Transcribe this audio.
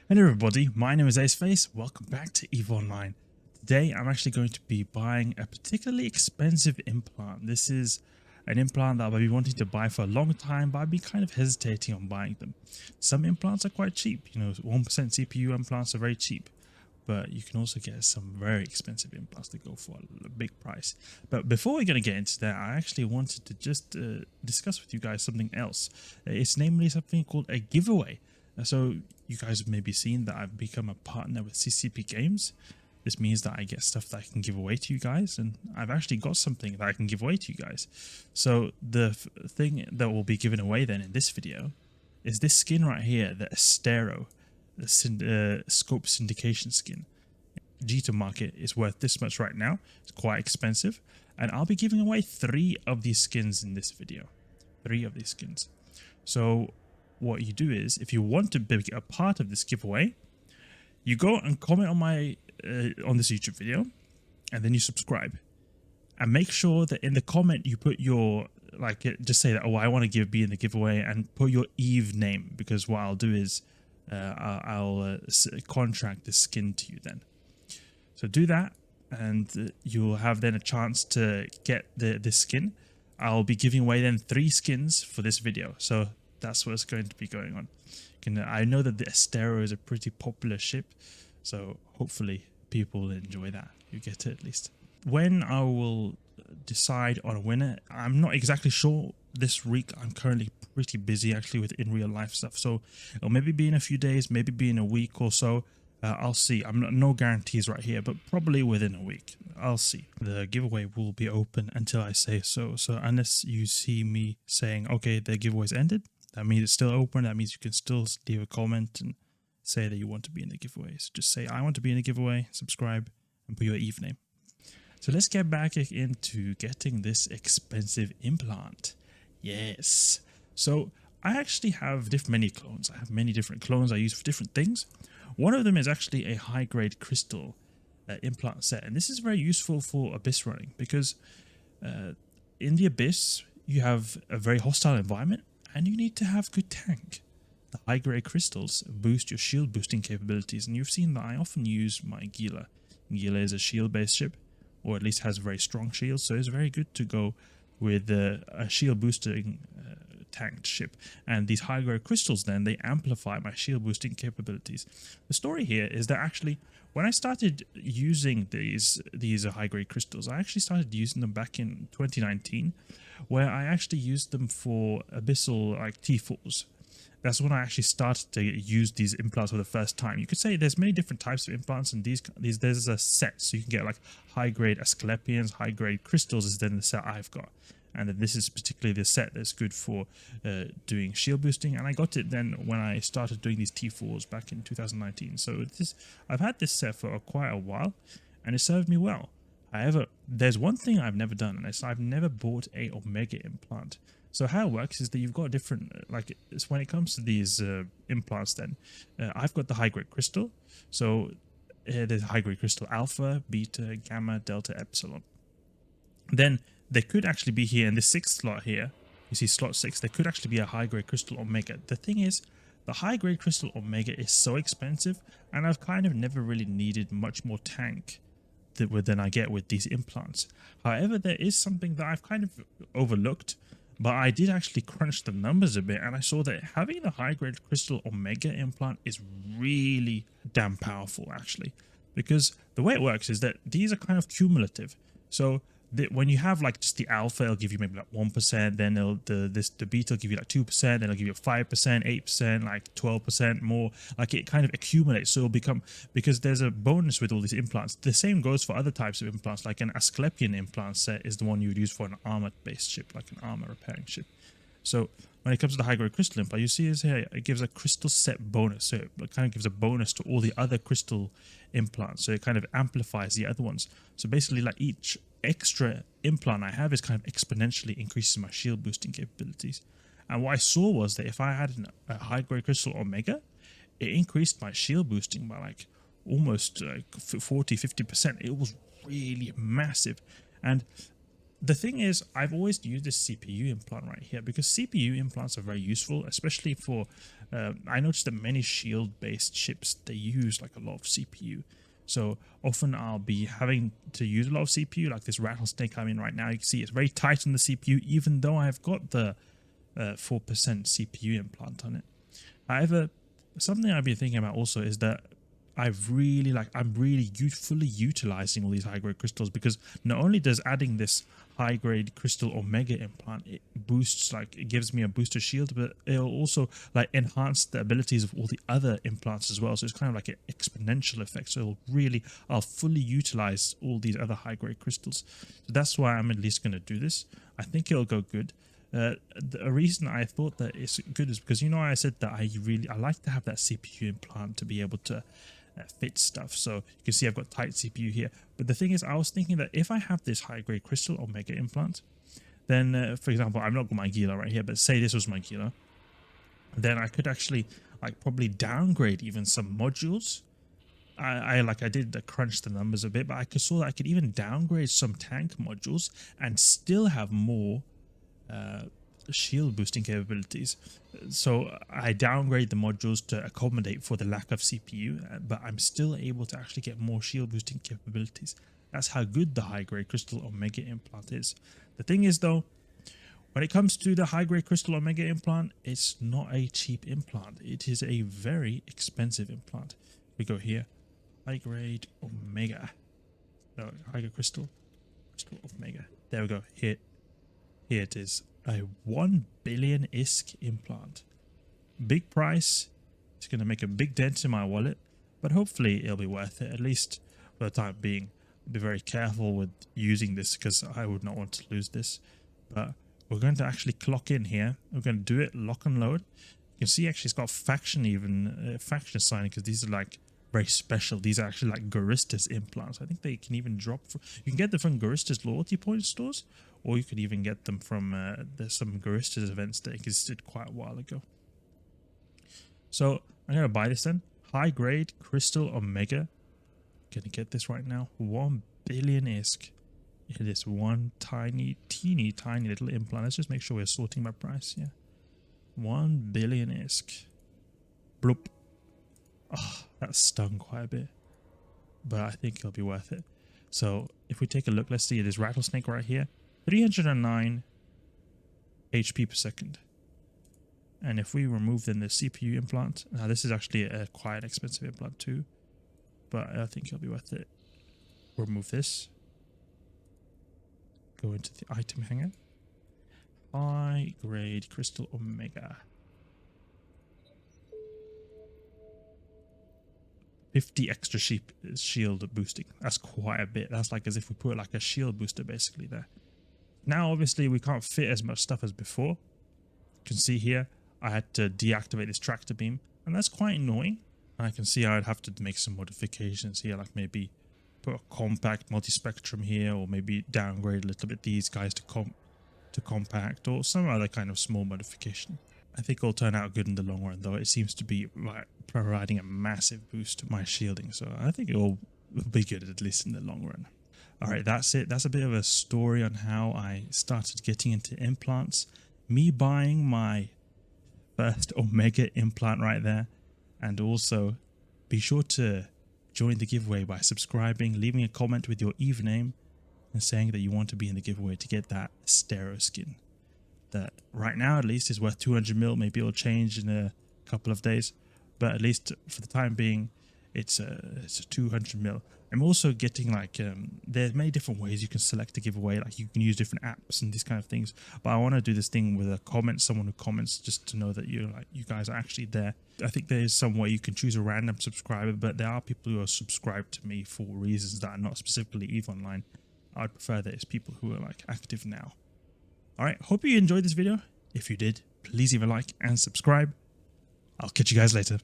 Hello everybody, my name is Aceface. Welcome back to EVE Online. Today I'm actually going to be buying a particularly expensive implant. This is an implant that I've been wanting to buy for a long time, but I've been kind of hesitating on buying them. Some implants are quite cheap, 1% CPU implants are very cheap, but you can also get some very expensive implants that go for a big price. But before we're going to get into that, I actually wanted to just discuss with you guys something else. It's namely something called a giveaway. So you guys have maybe seen that I've become a partner with CCP Games. This means that I get stuff that I can give away to you guys, and I've actually got something that I can give away to you guys. So the thing that will be given away then in this video is this skin right here, the Astero, the scope syndication skin. G2 market is worth this much right now. It's quite expensive, and I'll be giving away 3 of these skins in this video. 3 of these skins. So what you do is, if you want to be a part of this giveaway, you go and comment on my on this YouTube video, and then you subscribe, and make sure that in the comment you put your, just say that, oh, I want to be in the giveaway, and put your EVE name, because what I'll do is I'll contract the skin to you then. So do that, and you'll have then a chance to get this skin. I'll be giving away then 3 skins for this video, so that's what's going to be going on. I know that the Astero is a pretty popular ship, so hopefully people will enjoy that. You get it at least. When I will decide on a winner, I'm not exactly sure this week. I'm currently pretty busy actually with in real life stuff, so it'll maybe be in a few days, maybe be in a week or so. I'll see. No guarantees right here, but probably within a week. I'll see. The giveaway will be open until I say so. So unless you see me saying, okay, the giveaway's ended, that means it's still open. That means you can still leave a comment and say that you want to be in the giveaway. So just say, I want to be in the giveaway, subscribe, and put your EVE name. So let's get back into getting this expensive implant. Yes. So I actually have many clones. I have many different clones I use for different things. One of them is actually a high-grade crystal implant set. And this is very useful for Abyss running, because in the Abyss, you have a very hostile environment, and you need to have good tank. The high-grade crystals boost your shield boosting capabilities, and you've seen that I often use my Gila. Gila is a shield-based ship, or at least has very strong shields, so it's very good to go with a shield boosting tanked ship. And these high-grade crystals then, they amplify my shield boosting capabilities. The story here is that actually, when I started using these high-grade crystals, I actually started using them back in 2019, where I actually used them for abyssal T4s. That's when I actually started to use these implants for the first time. You could say there's many different types of implants, and there's a set, so you can get like high-grade Asclepians, high-grade crystals is then the set I've got. And then this is particularly the set that's good for doing shield boosting. And I got it then when I started doing these T4s back in 2019. So I've had this set for quite a while, and it served me well. However, there's one thing I've never done, and I've never bought a Omega implant. So how it works is that you've got different, when it comes to these implants then, I've got the high-grade crystal. So there's high-grade crystal alpha, beta, gamma, delta, epsilon. Then there could actually be here in the 6th slot here, you see slot 6, there could actually be a high-grade crystal Omega. The thing is, the high-grade crystal Omega is so expensive, and I've kind of never really needed much more tank than I get with these implants. However, there is something that I've kind of overlooked, but I did actually crunch the numbers a bit, and I saw that having the high-grade crystal Omega implant is really damn powerful actually, because the way it works is that these are kind of cumulative. So when you have just the alpha, it'll give you maybe 1%, then the beta will give you 2%, then it'll give you 5%, 8%, 12% more. It kind of accumulates, so it'll become, because there's a bonus with all these implants. The same goes for other types of implants, like an Asclepian implant set is the one you would use for an armor-based ship, like an armor repairing ship. So when it comes to the high-grade crystal implant, you see this here, it gives a crystal set bonus, so it kind of gives a bonus to all the other crystal implants, so it kind of amplifies the other ones. So basically, each extra implant I have is kind of exponentially increases my shield boosting capabilities. And what I saw was that if I had a high-grade crystal Omega, it increased my shield boosting by almost 40-50%. It was really massive. And the thing is, I've always used this CPU implant right here because CPU implants are very useful, especially for, I noticed that many shield-based ships, they use like a lot of CPU. So often I'll be having to use a lot of CPU, like this Rattlesnake I'm in right now. You can see it's very tight on the CPU, even though I've got the 4% CPU implant on it. However, something I've been thinking about also is that I'm really fully utilizing all these high-grade crystals, because not only does adding this high-grade crystal Omega implant, it boosts, like, it gives me a booster shield, but it'll also like enhance the abilities of all the other implants as well. So it's kind of like an exponential effect. So I'll fully utilize all these other high-grade crystals. So that's why I'm at least going to do this. I think it'll go good. The reason I thought that it's good is because, you know, I said that I like to have that CPU implant to be able to fit stuff. So you can see I've got tight CPU here. But the thing is, I was thinking that if I have this high-grade crystal Omega implant, then for example, I've not got my Gila right here, but say this was my Gila, then I could actually like probably downgrade even some modules. I did crunch the numbers a bit, but I saw that I could even downgrade some tank modules and still have more shield boosting capabilities. So I downgrade the modules to accommodate for the lack of CPU, but I'm still able to actually get more shield boosting capabilities. That's how good the high-grade crystal Omega implant is. The thing is though, when it comes to the high-grade crystal Omega implant, it's not a cheap implant. It is a very expensive implant. We go here, high-grade Omega. No, high-grade crystal Omega. There we go. Here it is. A 1 billion ISK implant. Big price. It's going to make a big dent in my wallet, but hopefully it'll be worth it, at least for the time being. I'll be very careful with using this because I would not want to lose this. But we're going to actually clock in here. We're going to do it, lock and load. You can see actually it's got faction signing, because these are like very special. These are actually like Garistas implants. I think they can even drop you can get them from Garistas loyalty point stores, or you could even get them from there's some Garistas events that existed quite a while ago. So I'm gonna buy this then. High grade crystal Omega. Gonna get this right now. 1 billion ISK. It is one teeny tiny little implant. Let's just make sure we're sorting by price. Yeah, 1 billion ISK. Bloop. Oh, that stung quite a bit, but I think it'll be worth it. So if we take a look, let's see, it is Rattlesnake right here, 309 HP per second. And if we remove then the CPU implant, now this is actually a quite expensive implant too, but I think it'll be worth it. Remove this, go into the item hanger, high grade crystal Omega. 50 extra shield boosting. That's quite a bit. That's like as if we put like a shield booster basically there. Now obviously we can't fit as much stuff as before. You can see here I had to deactivate this tractor beam, and that's quite annoying. And I can see I'd have to make some modifications here, like maybe put a compact multispectrum here, or maybe downgrade a little bit these guys to compact, or some other kind of small modification. I think it'll turn out good in the long run, though. It seems to be providing a massive boost to my shielding, so I think it'll be good, at least in the long run. Alright, that's it. That's a bit of a story on how I started getting into implants. Me buying my first Omega implant right there. And also, be sure to join the giveaway by subscribing, leaving a comment with your EVE name, and saying that you want to be in the giveaway to get that Astero skin. That right now at least is worth 200 mil. Maybe it'll change in a couple of days, but at least for the time being, it's a 200 mil. I'm also getting like there's many different ways you can select a giveaway. Like you can use different apps and these kind of things. But I want to do this thing with a comment, someone who comments, just to know that you guys are actually there. I think there is some way you can choose a random subscriber, but there are people who are subscribed to me for reasons that are not specifically EVE Online. I'd prefer that it's people who are like active now. Alright, hope you enjoyed this video. If you did, please leave a like and subscribe. I'll catch you guys later.